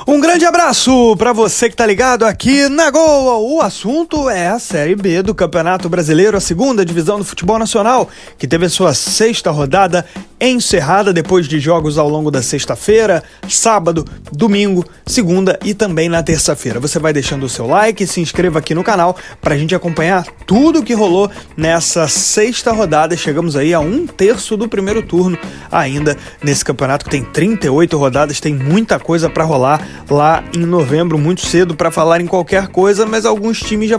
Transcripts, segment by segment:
Um grande abraço para você que tá ligado aqui na Goa. O assunto é a Série B do Campeonato Brasileiro, a segunda divisão do futebol nacional, que teve a sua sexta rodada encerrada depois de jogos ao longo da sexta-feira, sábado, domingo, segunda e também na terça-feira. Você vai deixando o seu like e se inscreva aqui no canal pra gente acompanhar tudo que rolou nessa sexta rodada. Chegamos aí a 1/3 do primeiro turno ainda nesse campeonato que tem 38 rodadas, tem muita coisa pra rolar lá em novembro, muito cedo para falar em qualquer coisa, mas alguns times já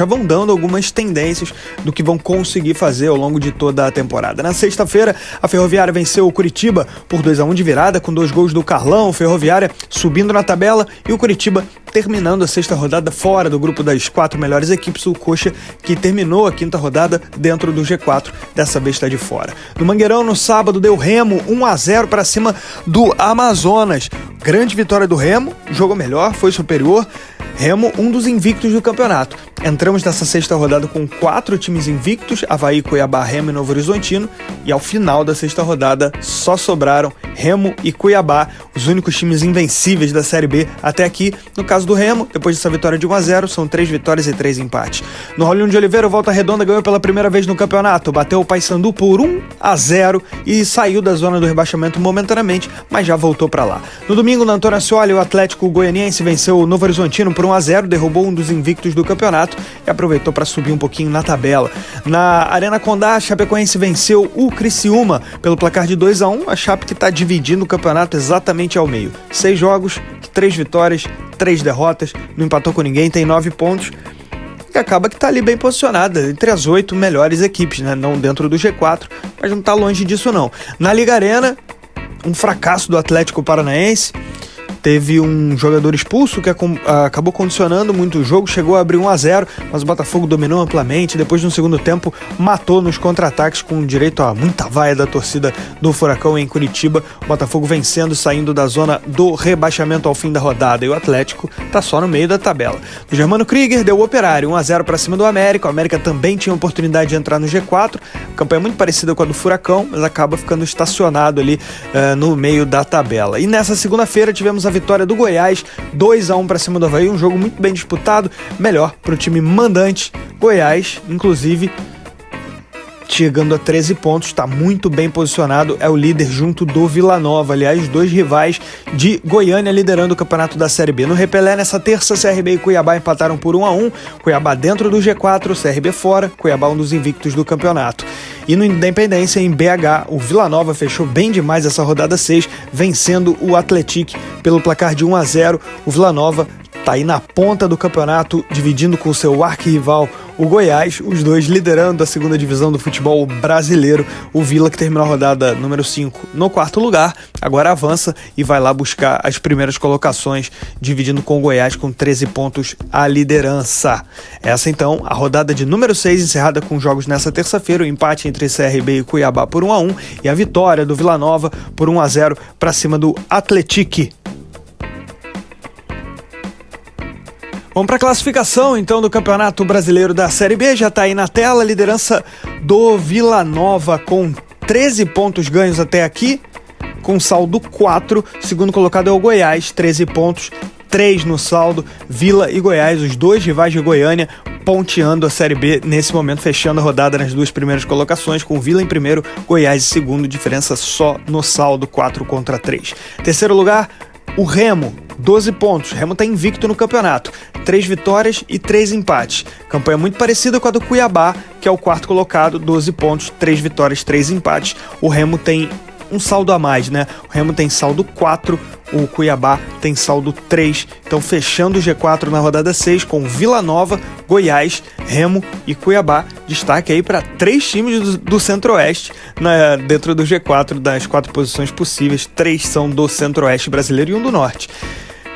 vão dando algumas tendências do que vão conseguir fazer ao longo de toda a temporada. Na sexta-feira, a Ferroviária venceu o Curitiba por 2-1 de virada, com 2 gols do Carlão, Ferroviária subindo na tabela e o Curitiba terminando a sexta rodada fora do grupo das 4 melhores equipes, o Coxa, que terminou a quinta rodada dentro do G4, dessa vez está de fora. No Mangueirão, no sábado, deu Remo 1-0 para cima do Amazonas. Grande vitória do Remo, jogou melhor, foi superior. Remo, um dos invictos do campeonato. Entramos nessa sexta rodada com 4 times invictos, Avaí, Cuiabá, Remo e Novo Horizontino, e ao final da sexta rodada só sobraram Remo e Cuiabá, os únicos times invencíveis da Série B até aqui. No caso do Remo, depois dessa vitória de 1-0, são 3 vitórias e 3 empates. No Rolinho de Oliveira, o Volta Redonda ganhou pela primeira vez no campeonato, bateu o Paysandu por 1-0 e saiu da zona do rebaixamento momentaneamente, mas já voltou para lá. No domingo, na Antônio Ascioli, o Atlético Goianiense venceu o Novo Horizontino por 1-0, derrubou um dos invictos do campeonato e aproveitou para subir um pouquinho na tabela. Na Arena Condá, a Chapecoense venceu o Criciúma pelo placar de 2-1, a Chape que está dividindo o campeonato exatamente ao meio. 6 jogos, 3 vitórias, 3 derrotas, não empatou com ninguém, tem 9 pontos, e acaba que está ali bem posicionada, entre as 8 melhores equipes, né? Não dentro do G4, mas não está longe disso não. Na Liga Arena, um fracasso do Atlético Paranaense. Teve um jogador expulso que acabou condicionando muito o jogo, chegou a abrir 1-0, mas o Botafogo dominou amplamente. Depois de um segundo tempo, matou nos contra-ataques com direito a muita vaia da torcida do Furacão em Curitiba. O Botafogo vencendo, saindo da zona do rebaixamento ao fim da rodada, e o Atlético tá só no meio da tabela. O Germano Krieger deu o Operário 1-0 para cima do América. O América também tinha oportunidade de entrar no G4, campanha muito parecida com a do Furacão, mas acaba ficando estacionado ali no meio da tabela. E nessa segunda-feira tivemos a vitória do Goiás, 2-1 para cima do Avaí, um jogo muito bem disputado, melhor para o time mandante. Goiás, inclusive, chegando a 13 pontos, está muito bem posicionado, é o líder junto do Vila Nova, aliás, 2 rivais de Goiânia liderando o campeonato da Série B. No Repelé, nessa terça, CRB e Cuiabá empataram por 1-1, Cuiabá dentro do G4, CRB fora, Cuiabá um dos invictos do campeonato. E no Independência, em BH, o Vila Nova fechou bem demais essa rodada 6, vencendo o Atlético pelo placar de 1-0. O Vila Nova está aí na ponta do campeonato, dividindo com o seu arquirrival, o Goiás, os dois liderando a segunda divisão do futebol brasileiro. O Vila, que terminou a rodada número 5 no 4º lugar, agora avança e vai lá buscar as primeiras colocações, dividindo com o Goiás com 13 pontos a liderança. Essa então, a rodada de número 6, encerrada com jogos nessa terça-feira, o empate entre CRB e Cuiabá por 1-1 e a vitória do Vila Nova por 1-0 para cima do Atlético. Vamos para a classificação, então, do Campeonato Brasileiro da Série B. Já está aí na tela a liderança do Vila Nova com 13 pontos ganhos até aqui, com saldo 4. Segundo colocado é o Goiás, 13 pontos, 3 no saldo. Vila e Goiás, os 2 rivais de Goiânia, ponteando a Série B nesse momento, fechando a rodada nas 2 primeiras colocações, com Vila em primeiro, Goiás em segundo, diferença só no saldo, 4-3. Terceiro lugar, o Remo, 12 pontos. O Remo está invicto no campeonato, 3 vitórias e 3 empates. Campanha muito parecida com a do Cuiabá, que é o 4º colocado, 12 pontos, 3 vitórias, 3 empates. O Remo tem um saldo a mais, né? O Remo tem saldo 4, o Cuiabá tem saldo 3. Então, fechando o G4 na rodada 6 com Vila Nova, Goiás, Remo e Cuiabá. Destaque aí para 3 times do Centro-Oeste dentro do G4, das 4 posições possíveis. 3 são do Centro-Oeste brasileiro e 1 do Norte.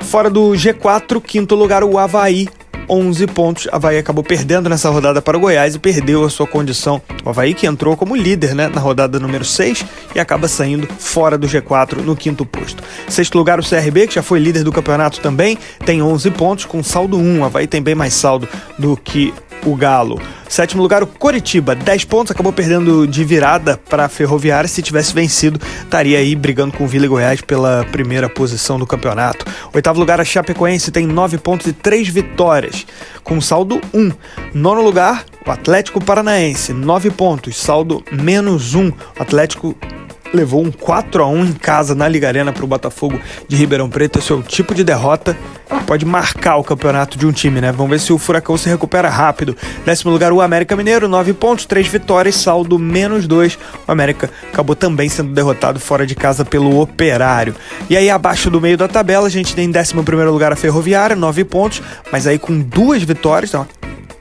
Fora do G4, 5º lugar o Avaí, 11 pontos. Avaí acabou perdendo nessa rodada para o Goiás e perdeu a sua condição. O Avaí que entrou como líder, né, na rodada número 6 e acaba saindo fora do G4 no 5º posto. 6º lugar o CRB, que já foi líder do campeonato também, tem 11 pontos com saldo 1. O Avaí tem bem mais saldo do que o Galo. Sétimo lugar, o Coritiba, 10 pontos, acabou perdendo de virada para a Ferroviária. Se tivesse vencido, estaria aí brigando com o Vila e Goiás pela primeira posição do campeonato. Oitavo lugar, a Chapecoense tem 9 pontos e 3 vitórias, com saldo 1. Nono lugar, o Atlético Paranaense, 9 pontos, saldo -1. O Atlético levou um 4-1 em casa na Liga Arena para o Botafogo de Ribeirão Preto. Esse é o tipo de derrota que pode marcar o campeonato de um time, né? Vamos ver se o Furacão se recupera rápido. Décimo lugar, o América Mineiro, 9 pontos, 3 vitórias, saldo -2. O América acabou também sendo derrotado fora de casa pelo Operário. E aí, abaixo do meio da tabela, a gente tem em 11º lugar a Ferroviária, 9 pontos, mas aí com 2 vitórias, então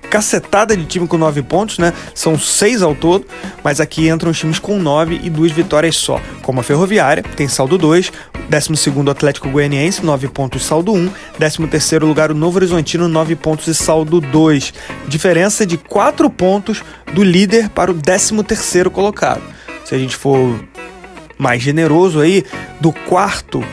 cacetada de time com 9 pontos, né? São 6 ao todo, mas aqui entram os times com 9 e 2 vitórias só, como a Ferroviária, tem saldo 2, 12º Atlético Goianiense, 9 pontos, saldo 1, 13º lugar o Novo Horizontino, 9 pontos e saldo 2, diferença de 4 pontos do líder para o 13º colocado. Se a gente for mais generoso aí, do quarto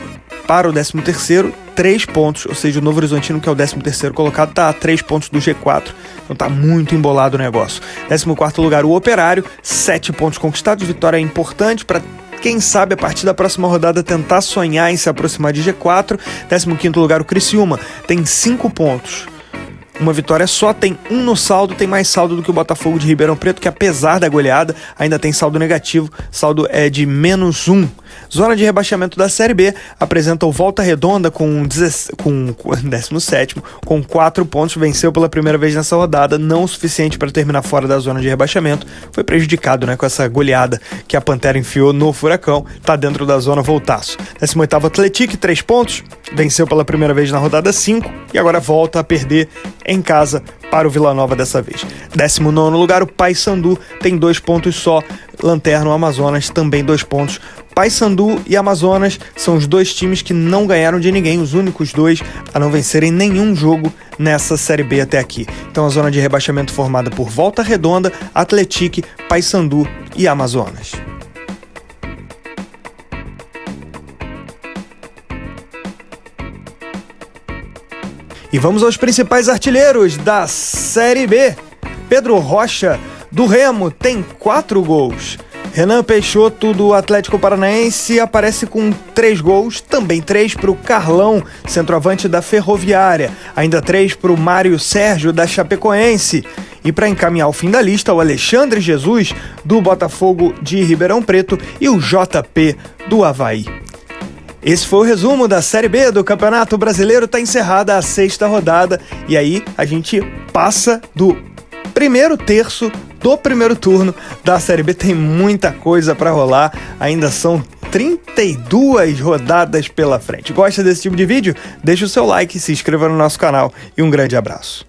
para o 13º, 3 pontos, ou seja, o Novo Horizontino, que é o 13º colocado, está a 3 pontos do G4, então está muito embolado o negócio. 14º lugar, o Operário, 7 pontos conquistados, vitória importante para quem sabe a partir da próxima rodada tentar sonhar em se aproximar de G4. 15º lugar, o Criciúma, tem 5 pontos. Uma vitória só, tem 1 no saldo, tem mais saldo do que o Botafogo de Ribeirão Preto, que apesar da goleada, ainda tem saldo negativo, saldo é de -1. Zona de rebaixamento da Série B apresenta o Volta Redonda com 17º, com 4 pontos, venceu pela primeira vez nessa rodada, não o suficiente para terminar fora da zona de rebaixamento, foi prejudicado, né, com essa goleada que a Pantera enfiou no Furacão, tá dentro da zona, voltaço. 18º Atlético, 3 pontos, venceu pela primeira vez na rodada 5 e agora volta a perder em casa para o Vila Nova dessa vez. 19º lugar, o Paysandu, tem 2 pontos só. Lanterna, o Amazonas, também 2 pontos. Paysandu e Amazonas são os 2 times que não ganharam de ninguém, os únicos 2 a não vencerem nenhum jogo nessa Série B até aqui. Então a zona de rebaixamento formada por Volta Redonda, Atlético, Paysandu e Amazonas. E vamos aos principais artilheiros da Série B. Pedro Rocha, do Remo, tem 4 gols. Renan Peixoto, do Atlético Paranaense, aparece com 3 gols, também 3 para o Carlão, centroavante da Ferroviária, ainda 3 para o Mário Sérgio, da Chapecoense. E para encaminhar o fim da lista, o Alexandre Jesus, do Botafogo de Ribeirão Preto, e o JP, do Avaí. Esse foi o resumo da Série B do Campeonato Brasileiro, está encerrada a 6ª rodada, e aí a gente passa do primeiro terço do primeiro turno da Série B. Tem muita coisa para rolar, ainda são 32 rodadas pela frente. Gosta desse tipo de vídeo? Deixa o seu like, se inscreva no nosso canal e um grande abraço.